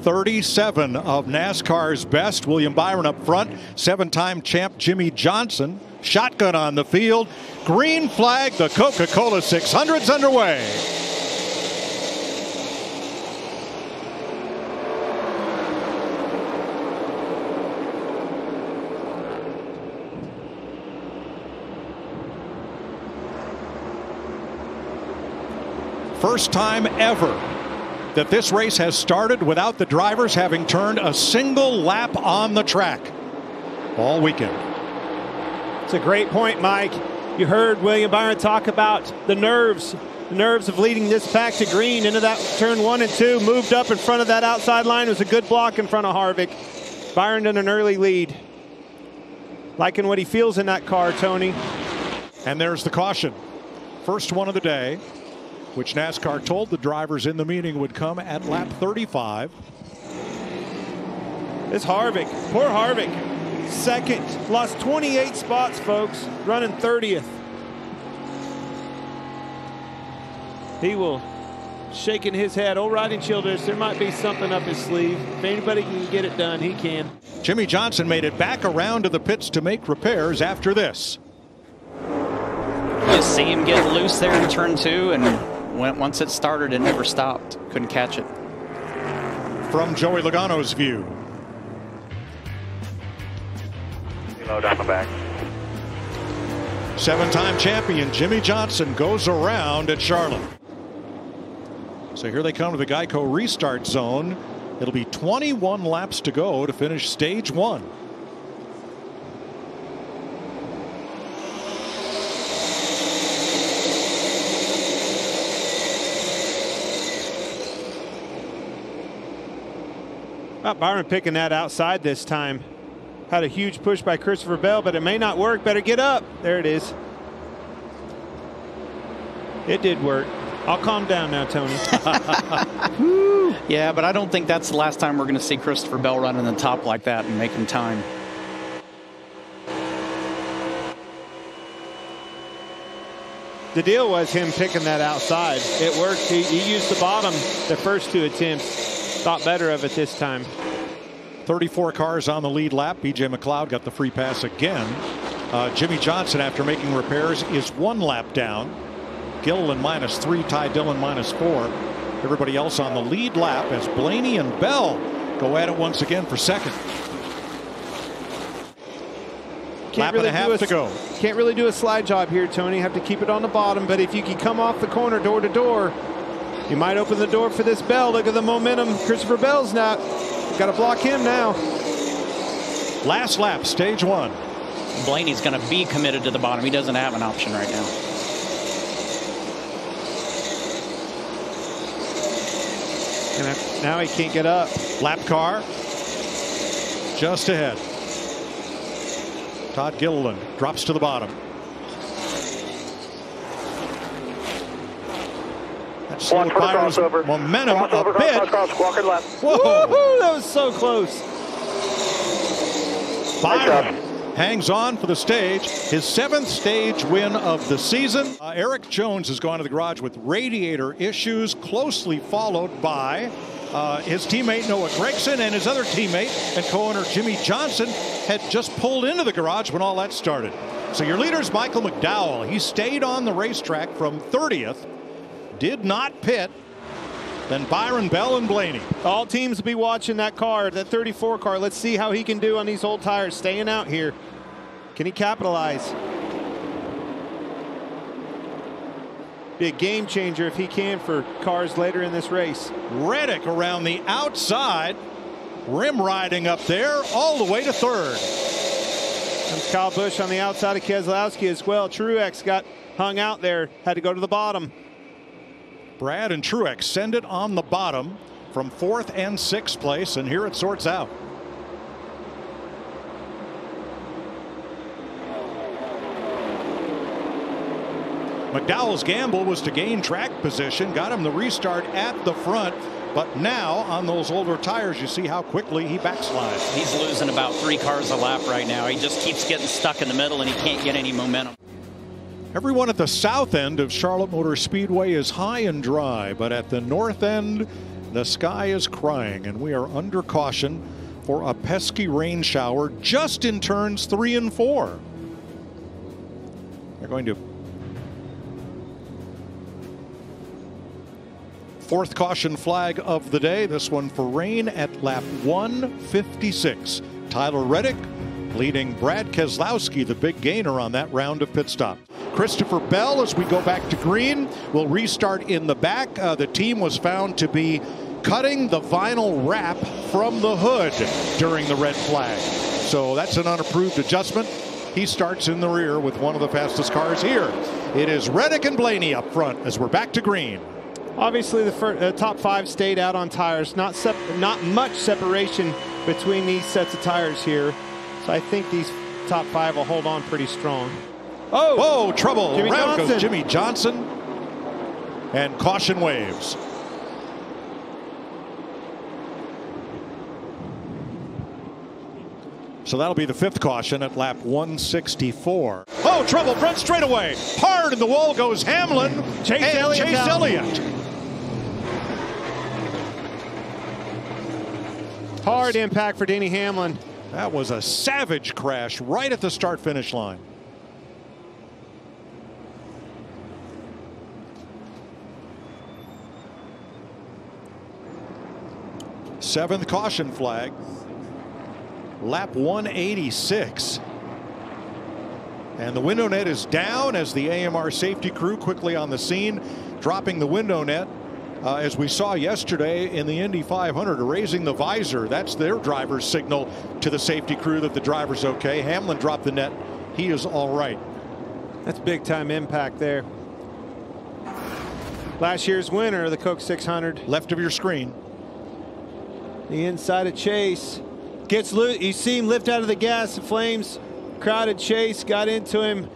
37 of NASCAR's best. William Byron up front. 7-time champ Jimmie Johnson. Shotgun on the field. Green flag. The Coca-Cola 600's underway. First time ever that this race has started without the drivers having turned a single lap on the track all weekend. It's a great point, Mike. You heard William Byron talk about the nerves of leading this pack to green into that turn 1 and 2, moved up in front of that outside line. It was a good block in front of Harvick. Byron in an early lead. Liking what he feels in that car, Tony. And there's the caution. First one of the day, which NASCAR told the drivers in the meeting would come at lap 35. It's Harvick. Poor Harvick. Second. Lost 28 spots, folks. Running 30th. He will shaking his head. Old riding Childress, there might be something up his sleeve. If anybody can get it done, he can. Jimmie Johnson made it back around to the pits to make repairs after this. You see him get loose there in turn 2, and once it started, it never stopped. Couldn't catch it. From Joey Logano's view. Low down the back. 7-time champion Jimmie Johnson goes around at Charlotte. So here they come to the Geico restart zone. It'll be 21 laps to go to finish stage 1. Byron picking that outside this time. Had a huge push by Christopher Bell, but it may not work. Better get up. There it is. It did work. I'll calm down now, Tony. Yeah, but I don't think that's the last time we're going to see Christopher Bell running the top like that and making time. The deal was him picking that outside. It worked. He used the bottom the first 2 attempts. Thought better of it this time. 34 cars on the lead lap. BJ McLeod got the free pass again. Jimmie Johnson, after making repairs, is 1 lap down. Gilliland -3, Ty Dillon -4. Everybody else on the lead lap as Blaney and Bell go at it once again for second. Lap and a half to go. Can't really do a slide job here, Tony. Have to keep it on the bottom, but if you can come off the corner door to door, you might open the door for this Bell. Look at the momentum. Christopher Bell's not. Got to block him now. Last lap, stage 1. Blaney's going to be committed to the bottom. He doesn't have an option right now. And now he can't get up. Lap car just ahead. Todd Gilliland drops to the bottom. Watch for the crossover. Momentum crossover, a bit. Walker left. Whoa, that was so close. Byron hangs on for the stage. His 7th stage win of the season. Eric Jones has gone to the garage with radiator issues, closely followed by his teammate Noah Gragson, and his other teammate and co-owner Jimmie Johnson had just pulled into the garage when all that started. So your leader's Michael McDowell. He stayed on the racetrack from 30th. Did not pit. Then Byron, Bell, and Blaney. All teams will be watching that car, that 34 car. Let's see how he can do on these old tires. Staying out here. Can he capitalize? Be a game changer if he can for cars later in this race. Reddick around the outside. Rim riding up there all the way to 3rd. Comes Kyle Busch on the outside of Keselowski as well. Truex got hung out there. Had to go to the bottom. Brad and Truex send it on the bottom from 4th and 6th place, and here it sorts out. McDowell's gamble was to gain track position, got him the restart at the front, but now on those older tires you see how quickly he backslides. He's losing about 3 cars a lap right now. He just keeps getting stuck in the middle and he can't get any momentum. Everyone at the south end of Charlotte Motor Speedway is high and dry, but at the north end, The sky is crying, and we are under caution for a pesky rain shower just in turns 3 and 4. They're going to fourth caution flag of the day. This one for rain at lap 156. Tyler Reddick leading Brad Keselowski, the big gainer on that round of pit stop. Christopher Bell, as we go back to green, will restart in the back. The team was found to be cutting the vinyl wrap from the hood during the red flag. So that's an unapproved adjustment. He starts in the rear with one of the fastest cars here. It is Reddick and Blaney up front as we're back to green. Obviously, the top 5 stayed out on tires. Not much separation between these sets of tires here. So I think these top 5 will hold on pretty strong. Oh, trouble. Jimmy Round Johnson. goes Jimmy Johnson. And caution waves. So that'll be the 5th caution at lap 164. Oh, trouble, front straightaway. Hard in the wall goes Hamlin. Chase Elliott. Hard impact for Denny Hamlin. That was a savage crash right at the start-finish line. Seventh caution flag. Lap 186. And the window net is down as the AMR safety crew quickly on the scene, dropping the window net. As we saw yesterday in the Indy 500, raising the visor. That's their driver's signal to the safety crew that the driver's okay. Hamlin dropped the net. He is all right. That's big time impact there. Last year's winner of the Coke 600. Left of your screen. The inside of Chase. Gets loose. You see him lift out of the gas. The flames. Crowded Chase. Got into him.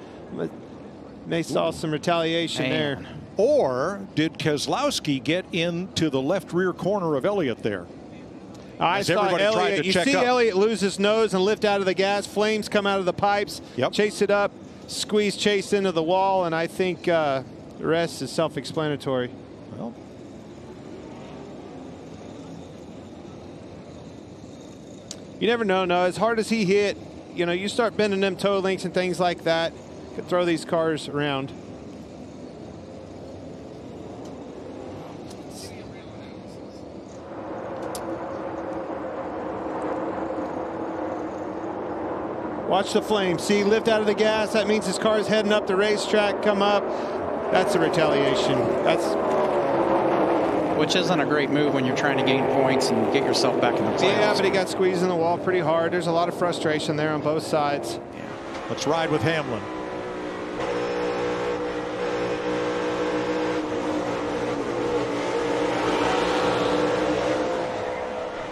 They saw some retaliation there. Or did Keselowski get into the left rear corner of Elliott there? I saw Elliott. You see Elliott lose his nose and lift out of the gas. Flames come out of the pipes. Yep. Chase it up. Squeeze Chase into the wall. And I think the rest is self-explanatory. Well, you never know. No, as hard as he hit, you know, you start bending them toe links and things like that, could throw these cars around. Watch the flames. See, lift out of the gas. That means his car's heading up the racetrack. Come up. That's a retaliation. Which isn't a great move when you're trying to gain points and get yourself back in the playoffs. Yeah, but he got squeezed in the wall pretty hard. There's a lot of frustration there on both sides. Yeah. Let's ride with Hamlin.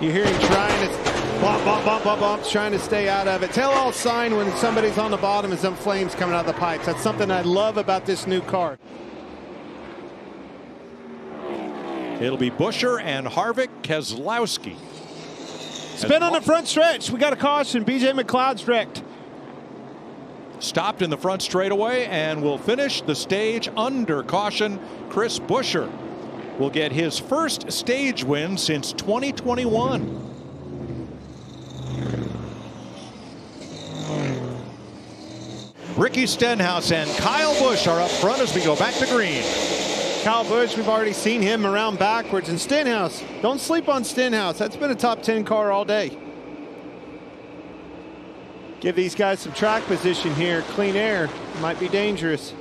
You hear him trying to bump, trying to stay out of it. Tell-all sign when somebody's on the bottom and some flames coming out of the pipes. That's something I love about this new car. It'll be Buescher and Harvick, Keselowski. Spin on the front stretch. We got a caution. BJ McLeod's wrecked. Stopped in the front straightaway and will finish the stage under caution. Chris Buescher will get his first stage win since 2021. Ricky Stenhouse and Kyle Busch are up front as we go back to green. Kyle Busch, we've already seen him around backwards. And Stenhouse, don't sleep on Stenhouse. That's been a top 10 car all day. Give these guys some track position here. Clean air might be dangerous.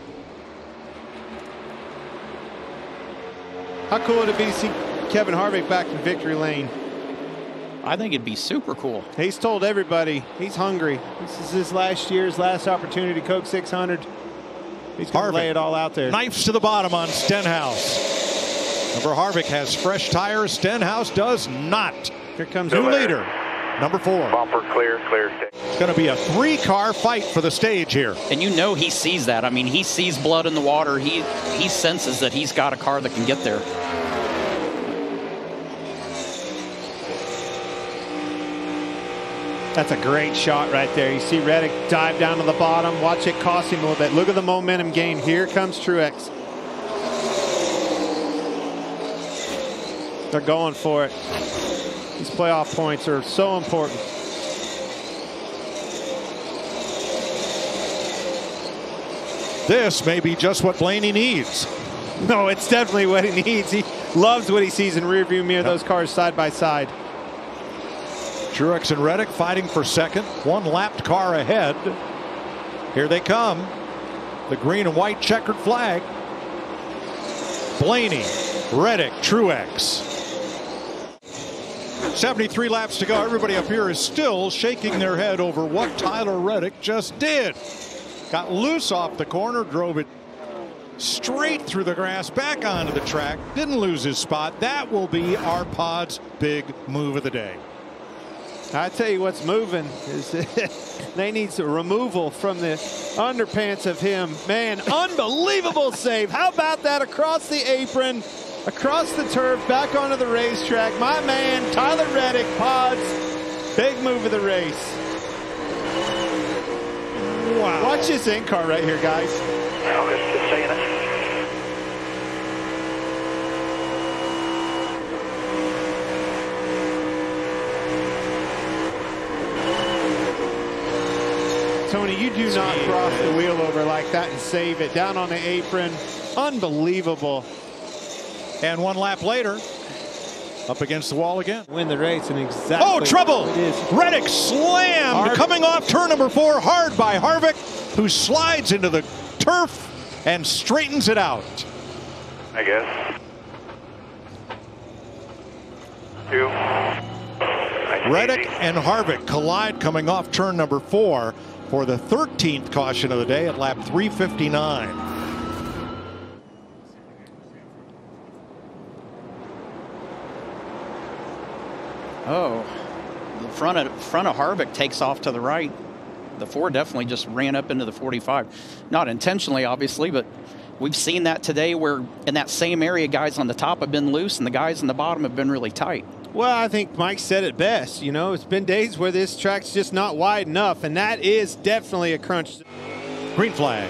How cool would it be to see Kevin Harvick back in victory lane? I think it'd be super cool. He's told everybody he's hungry. This is his last year's last opportunity. Coke 600. He's going to lay it all out there. Knifes to the bottom on Stenhouse. Number Harvick has fresh tires. Stenhouse does not. Here comes new leader, number 4. Bumper clear. It's going to be a 3-car fight for the stage here. And you know he sees that. I mean, he sees blood in the water. He senses that he's got a car that can get there. That's a great shot right there. You see Reddick dive down to the bottom. Watch it cost him a little bit. Look at the momentum gain. Here comes Truex. They're going for it. These playoff points are so important. This may be just what Blaney needs. No, it's definitely what he needs. He loves what he sees in rearview mirror, those cars side by side. Truex and Reddick fighting for second. One lapped car ahead. Here they come. The green and white checkered flag. Blaney, Reddick, Truex. 73 laps to go. Everybody up here is still shaking their head over what Tyler Reddick just did. Got loose off the corner, drove it straight through the grass, back onto the track, didn't lose his spot. That will be our pod's big move of the day. I tell you what's moving is they need some removal from the underpants of him. Man, unbelievable save. How about that across the apron, across the turf, back onto the racetrack. My man, Tyler Reddick, pods, big move of the race. Wow. Watch this in-car right here, guys. Just saying it. Tony, you do not cross the wheel over like that and save it. Down on the apron. Unbelievable. And one lap later, up against the wall again. Win the race and exactly. Oh, trouble! Reddick slammed coming off turn number 4, hard by Harvick, who slides into the turf and straightens it out. I guess. 2. Reddick and Harvick collide coming off turn number 4 for the 13th caution of the day at lap 359. Oh, the front of Harvick takes off to the right. The 4 definitely just ran up into the 45. Not intentionally, obviously, but we've seen that today where in that same area, guys on the top have been loose and the guys in the bottom have been really tight. Well, I think Mike said it best. You know, it's been days where this track's just not wide enough, and that is definitely a crunch. Green flag.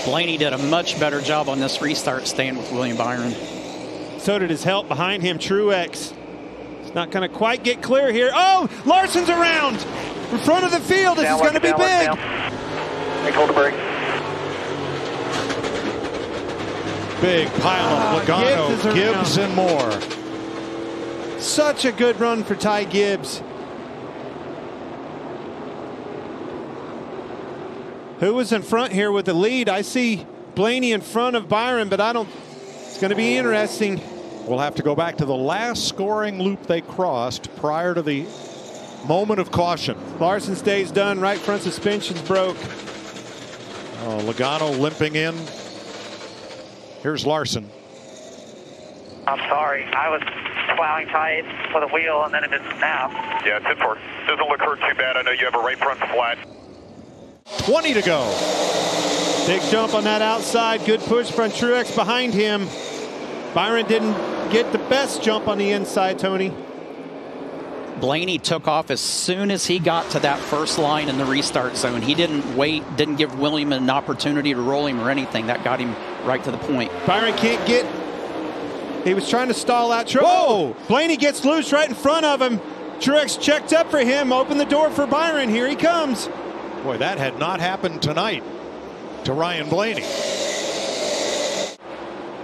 Blaney did a much better job on this restart staying with William Byron. So did his help behind him, Truex. It's not going to quite get clear here. Oh, Larson's around in front of the field. This is going to be big. Hold the brake. Big pile of Logano, Gibbs, and more. Such a good run for Ty Gibbs. Who was in front here with the lead? I see Blaney in front of Byron, but I don't. It's going to be interesting. We'll have to go back to the last scoring loop they crossed prior to the moment of caution. Larson's day's done. Right front suspension's broke. Oh, Logano limping in. Here's Larson. I'm sorry. I was plowing tight for the wheel and then it just snapped. Yeah, it's in for. Doesn't look hurt too bad. I know you have a right front flat. 20 to go. Big jump on that outside. Good push from Truex behind him. Byron didn't get the best jump on the inside, Tony. Blaney took off as soon as he got to that first line in the restart zone. He didn't wait, didn't give William an opportunity to roll him or anything. That got him right to the point. Byron can't get. He was trying to stall out. Whoa! Blaney gets loose right in front of him. Truex checked up for him. Open the door for Byron. Here he comes. Boy, that had not happened tonight to Ryan Blaney.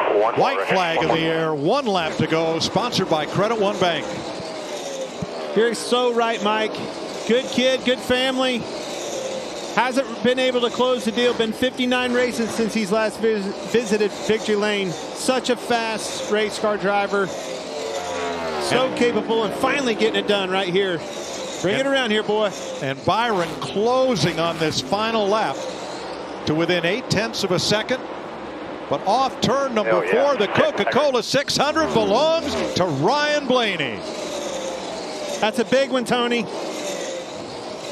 White flag in the air. 1 lap to go. Sponsored by Credit One Bank. You're so right, Mike. Good kid, good family. Hasn't been able to close the deal. Been 59 races since he's last visited Victory Lane. Such a fast race car driver. So capable and finally getting it done right here. Bring it around here, boy. And Byron closing on this final lap to within 0.8 of a second. But off turn number 4, the Coca-Cola 600 belongs to Ryan Blaney. That's a big one, Tony.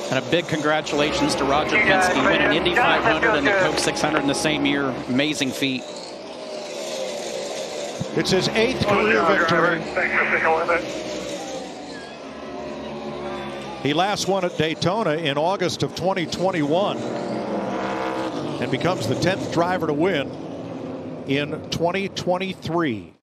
And a big congratulations to Roger Penske winning Indy 500 and the Coke 600 in the same year. Amazing feat. It's his 8th career victory. He last won at Daytona in August of 2021 and becomes the 10th driver to win in 2023.